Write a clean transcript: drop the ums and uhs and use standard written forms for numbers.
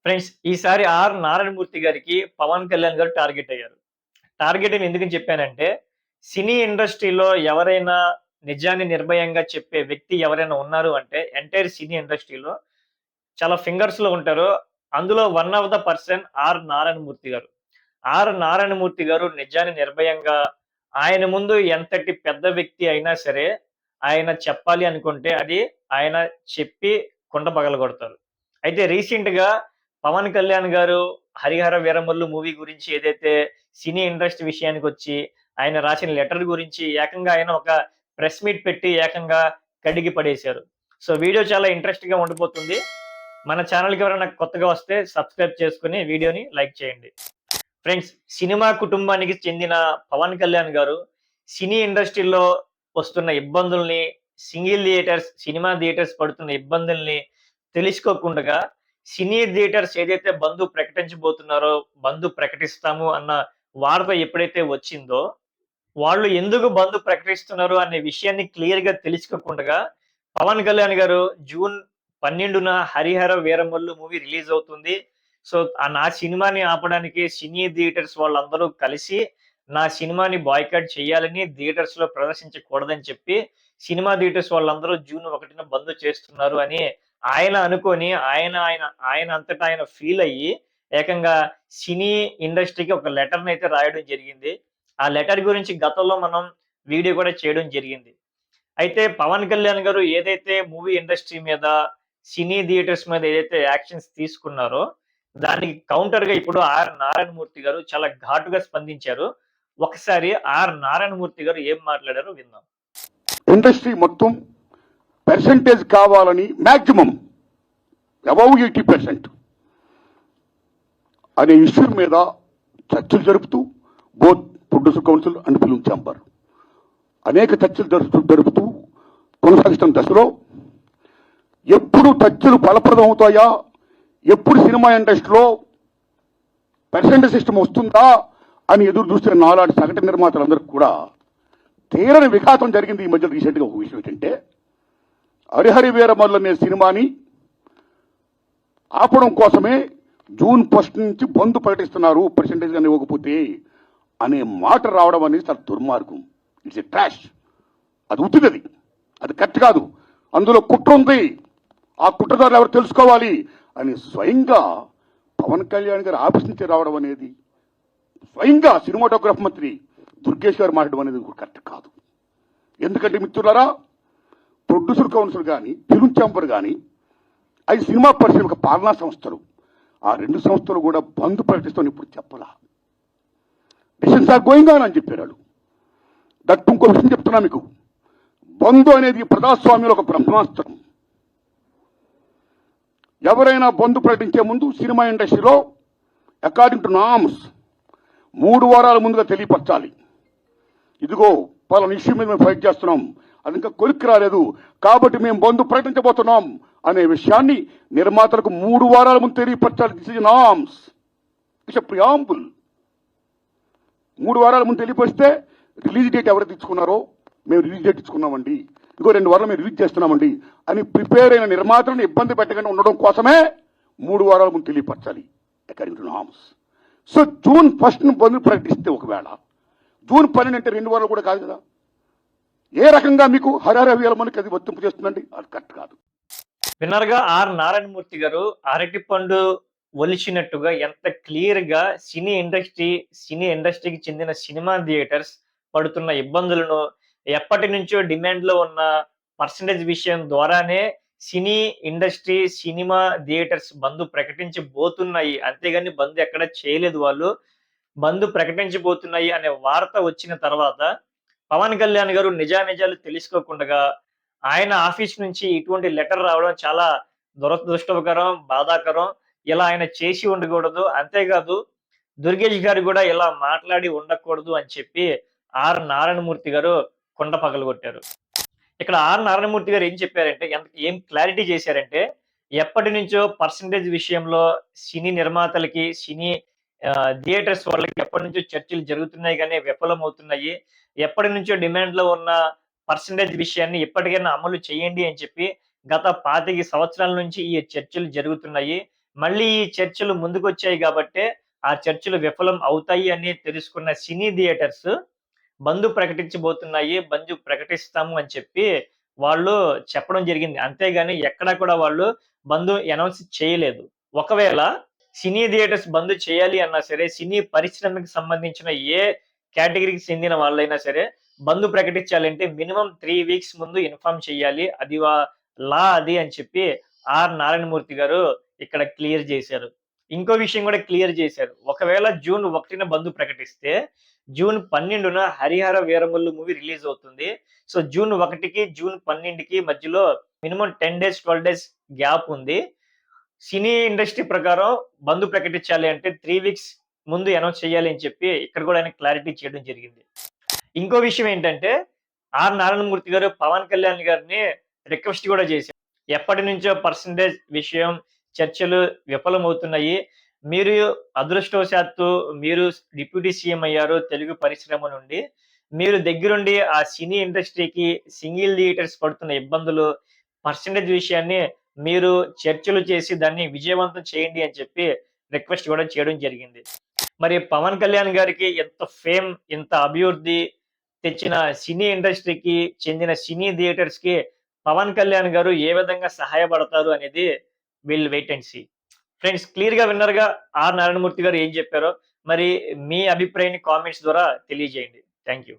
Friends ఈసారి నారాయణమూర్తి గారికి పవన్ కళ్యాణ్ గారు టార్గెట్ అయ్యారు. టార్గెట్ అని ఎందుకని చెప్పానంటే, సినీ ఇండస్ట్రీలో ఎవరైనా నిజాన్ని నిర్భయంగా చెప్పే వ్యక్తి ఎవరైనా ఉన్నారు అంటే ఎంటైర్ సినీ ఇండస్ట్రీలో చాలా ఫింగర్స్‌లో ఉంటారు. అందులో one of the person Narayana Murthy గారు. నారాయణమూర్తి గారు నిజాన్ని నిర్భయంగా ఆయన ముందు ఎంతటి పెద్ద వ్యక్తి అయినా సరే, ఆయన చెప్పాలి అనుకుంటే అది ఆయన చెప్పి కుండ పగలగొడతారు. అయితే రీసెంట్‌గా పవన్ కళ్యాణ్ గారు 'హరిహర వీరమల్లు' మూవీ గురించి ఏదైతే సినీ ఇండస్ట్రీ విషయానికొచ్చి ఆయన రాసిన లెటర్ గురించి ఏకంగా ఆయన ఒక ప్రెస్ మీట్ పెట్టి ఏకంగా కడిగి పడేశారు. సో, వీడియో చాలా ఇంట్రెస్ట్‌గా ఉండిపోతుంది. మన ఛానెల్‌కి ఎవరైనా కొత్తగా వస్తే సబ్స్క్రైబ్ చేసుకొని వీడియోని లైక్ చేయండి. ఫ్రెండ్స్, సినిమా కుటుంబానికి చెందిన పవన్ కళ్యాణ్ గారు సినీ ఇండస్ట్రీలో వస్తున్న ఇబ్బందుల్ని, సినిమా థియేటర్స్ పడుతున్న ఇబ్బందుల్ని తెలుసుకోకుండగా సినీ థియేటర్స్ ఏదైతే బంద్ ప్రకటిస్తాము అన్న వార్త ఎప్పుడైతే వచ్చిందో, వాళ్ళు ఎందుకు బంద్ ప్రకటిస్తున్నారు అనే విషయాన్ని క్లియర్‌గా తెలుసుకోకుండగా పవన్ కళ్యాణ్ గారు జూన్ 12న 'హరిహర వీరమల్లు' మూవీ రిలీజ్ అవుతుంది. సో, నా సినిమాని ఆపడానికి సినీ థియేటర్స్ వాళ్ళందరూ కలిసి నా సినిమాని బాయ్‌కాట్ చేయాలని, థియేటర్స్‌లో ప్రదర్శించకూడదని చెప్పి సినిమా థియేటర్స్ వాళ్ళందరూ జూన్ 1న బంద్ చేస్తున్నారు అని ఆయన అనుకోని ఆయన అంతటా ఆయన ఫీల్ అయ్యి ఏకంగా సినీ ఇండస్ట్రీకి ఒక లెటర్‌నైతే రాయడం జరిగింది. ఆ లెటర్ గురించి గతంలో మనం వీడియో కూడా చేయడం జరిగింది. అయితే పవన్ కళ్యాణ్ గారు ఏదైతే మూవీ ఇండస్ట్రీ మీద, సినీ థియేటర్స్ మీద ఏదైతే యాక్షన్స్ తీసుకున్నారో, దానికి కౌంటర్‌గా ఇప్పుడు నారాయణమూర్తి గారు చాలా ఘాటుగా స్పందించారు. ఒకసారి నారాయణమూర్తి గారు ఏం మాట్లాడారో విందాం. ఇండస్ట్రీ మొత్తం పర్సంటేజ్ కావాలని మాక్సిమం అబౌవ్ 80% అనే ఇష్యూ మీద చర్చలు జరుపుతూ both producer council and film chamber అనేక చర్చలు జరుపుతూ కొనసాగిస్తున్న దశలో ఎప్పుడు చర్చలు ఫలప్రదం అవుతాయా, ఎప్పుడు సినిమా ఇండస్ట్రీలో పర్సంటేజ్ సిస్టమ్ వస్తుందా అని ఎదురు చూస్తున్న నాలాంటి సగటు నిర్మాతలందరికీ కూడా తీరని విఘాతం జరిగింది. ఈ మధ్య రీసెంట్గా ఒక విషయం ఏంటంటే, హరిహర వీరమల్లు అనే సినిమాని ఆపడం కోసమే జూన్ 1 నుంచి బంద్ ప్రకటిస్తున్నారు పర్సంటేజ్ కానీ ఇవ్వకపోతే అనే మాట రావడం అనేది చాలా దుర్మార్గం. It's a trash. అది ఉత్తిది, అది కరెక్ట్ కాదు. అందులో కుట్ర ఉంది. ఆ కుట్రదారులు ఎవరు తెలుసుకోవాలి అని స్వయంగా పవన్ కళ్యాణ్ గారు ఆఫీస్ నుంచి రావడం అనేది, స్వయంగా సినిమాటోగ్రఫీ మంత్రి దుర్గేష్ గారు మాట్లాడడం అనేది కరెక్ట్ కాదు. ఎందుకంటే మిత్రులారా, ప్రొడ్యూసర్ కౌన్సిల్ కానీ ఫిల్మ్ ఛాంబర్ కానీ అవి సినిమా పరిశ్రమ పాలనా సంస్థలు. ఆ రెండు సంస్థలు కూడా బంద్ ప్రకటిస్తామని ఇప్పుడు చెప్పాలా. డిసిషన్స్ ఆర్ గోయింగ్ ఆన్ అని చెప్పారు వాళ్ళు. దట్ ఇంకో విషయం చెప్తున్నా మీకు, బంద్ అనేది ప్రజాస్వామ్యంలో ఒక బ్రహ్మాస్త్రం. ఎవరైనా బంద్ ప్రకటించే ముందు సినిమా ఇండస్ట్రీలో అకార్డింగ్ టు నామ్స్ 3 వారాల ముందుగా తెలియపరచాలి. ఇదిగో పలానా ఇష్యూ మీద మేము ఫైట్ చేస్తున్నాం, అది ఇంకా కొలిక్కి రాలేదు కాబట్టి మేము బంద్ ప్రకటించబోతున్నాం అనే విషయాన్ని నిర్మాతలకు 3 వారాల ముందు తెలియపరచాలి. This is norms, it's a preamble. 3 వారాల ముందు తెలియపరిస్తే రిలీజ్ డేట్ ఎవరు తెచ్చుకున్నారో, మేము రిలీజ్ డేట్ ఇచ్చుకున్నామండి, ఇంకో 2 వారాలు మేము రిలీజ్ చేస్తున్నామండి అని ప్రిపేర్ అయిన నిర్మాతలను ఇబ్బంది పెట్టకుండా ఉండడం కోసమే 3 వారాల ముందు తెలియపరచాలి according to norms. So June 1 bandh ప్రకటిస్తే ఒకవేళ జూన్ 12 అంటే 2 వారాలు కూడా కాదు కదా. ఏ రకంగా మీకు హరిహర వీరమల్లుకి అది వర్తింపు చేస్తుందండి? అది కరెక్ట్ కాదు. విన్నర్‌గా నారాయణమూర్తి గారు అరటిపండు ఒలిచినట్టుగా ఎంత క్లియర్‌గా సినీ ఇండస్ట్రీకి చెందిన సినిమా థియేటర్స్ పడుతున్న ఇబ్బందులను, ఎప్పటినుంచో డిమాండ్‌లో ఉన్న పర్సెంటేజ్ విషయం ద్వారానే సినిమా థియేటర్స్ బంద్ ప్రకటించబోతున్నాయి. అంతేగాని బంద్ ఎక్కడ చేయలేదు వాళ్ళు. బంద్ ప్రకటించబోతున్నాయి అనే వార్త వచ్చిన తర్వాత పవన్ కళ్యాణ్ గారు నిజానిజాలు తెలుసుకోకుండగా ఆయన ఆఫీస్ నుంచి ఇటువంటి లెటర్ రావడం చాలా దురదృష్టకరం, బాధాకరం. ఇలా ఆయన చేసి ఉండకూడదు. అంతేకాదు దుర్గేష్ గారు కూడా ఇలా మాట్లాడి ఉండకూడదు అని చెప్పి నారాయణమూర్తి గారు కుండ పగలగొట్టారు. ఇక్కడ నారాయణమూర్తి గారు ఏం చెప్పారంటే, ఏం క్లారిటీ చేశారంటే, ఎప్పటినుంచో పర్సెంటేజ్ విషయంలో సినీ నిర్మాతలకి, థియేటర్స్ వాళ్ళకి ఎప్పటినుంచో చర్చలు జరుగుతున్నాయి గానీ విఫలమవుతున్నాయి. ఎప్పటినుంచో డిమాండ్‌లో ఉన్న పర్సెంటేజ్ విషయాన్ని ఇప్పటికైనా అమలు చేయండి అని చెప్పి గత 25 సంవత్సరాల నుంచి ఈ చర్చలు జరుగుతున్నాయి. మళ్ళీ ఈ చర్చలు ముందుకొచ్చాయి గాబట్టే, ఆ చర్చలు విఫలం అవుతాయి అని తెలుసుకున్న సినీ థియేటర్స్ బంద్ ప్రకటించబోతున్నాయి. బంద్ ప్రకటిస్తాము అని చెప్పి వాళ్ళు చెప్పడం జరిగింది. అంతేగాని ఎక్కడా కూడా వాళ్ళు బంద్ అనౌన్స్ చేయలేదు. ఒకవేళ సినీ థియేటర్స్ బంద్ చేయాలి అన్నా సరే, సినీ పరిశ్రమకి సంబంధించిన ఏ కేటగరీకి చెందిన వాళ్ళైనా సరే, బంద్ ప్రకటించాలంటే మినిమమ్ 3 వీక్స్ ముందు ఇన్ఫార్మ్ చేయాలి. అది లా అది అని చెప్పి నారాయణమూర్తి గారు ఇక్కడ క్లియర్ చేశారు. ఇంకో విషయం కూడా క్లియర్ చేశారు. ఒకవేళ జూన్ 1న బంద్ ప్రకటిస్తే, జూన్ 12న 'హరిహర వీరమల్లు' మూవీ రిలీజ్ అవుతుంది. సో, జూన్ 1కి, జూన్ 12కి మధ్యలో మినిమమ్ 10 డేస్, 12 డేస్ గ్యాప్ ఉంది. సినీ ఇండస్ట్రీ ప్రకారం బంద్ ప్రకటించాలి అంటే 3 వీక్స్ ముందు అనౌన్స్ చేయాలి అని చెప్పి ఇక్కడ కూడా ఆయన క్లారిటీ చేయడం జరిగింది. ఇంకో విషయం ఏంటంటే, నారాయణమూర్తి గారు పవన్ కళ్యాణ్ గారిని రిక్వెస్ట్ కూడా చేశారు. ఎప్పటినుంచో పర్సెంటేజ్ విషయం చర్చలు విఫలమవుతున్నాయి. మీరు అదృష్టవశాత్తు మీరు డిప్యూటీ సీఎం అయ్యారు తెలుగు పరిశ్రమ నుండి. మీరు దగ్గరుండి ఆ సినీ ఇండస్ట్రీకి సింగిల్ థియేటర్స్ పడుతున్న ఇబ్బందులు, పర్సెంటేజ్ విషయాన్ని మీరు చర్చలు చేసి దాన్ని విజయవంతం చేయండి అని చెప్పి రిక్వెస్ట్ కూడా చేయడం జరిగింది. మరి పవన్ కళ్యాణ్ గారికి ఎంత ఫేమ్, ఇంత అభివృద్ధి తెచ్చిన సినీ ఇండస్ట్రీకి చెందిన సినీ థియేటర్స్‌కి పవన్ కళ్యాణ్ గారు ఏ విధంగా సహాయపడతారు అనేది will wait and see. Friends, క్లియర్‌గా విన్నారుగా నారాయణమూర్తి గారు ఏం చెప్పారో. మరి మీ అభిప్రాయాన్ని కామెంట్స్ ద్వారా తెలియజేయండి. Thank you.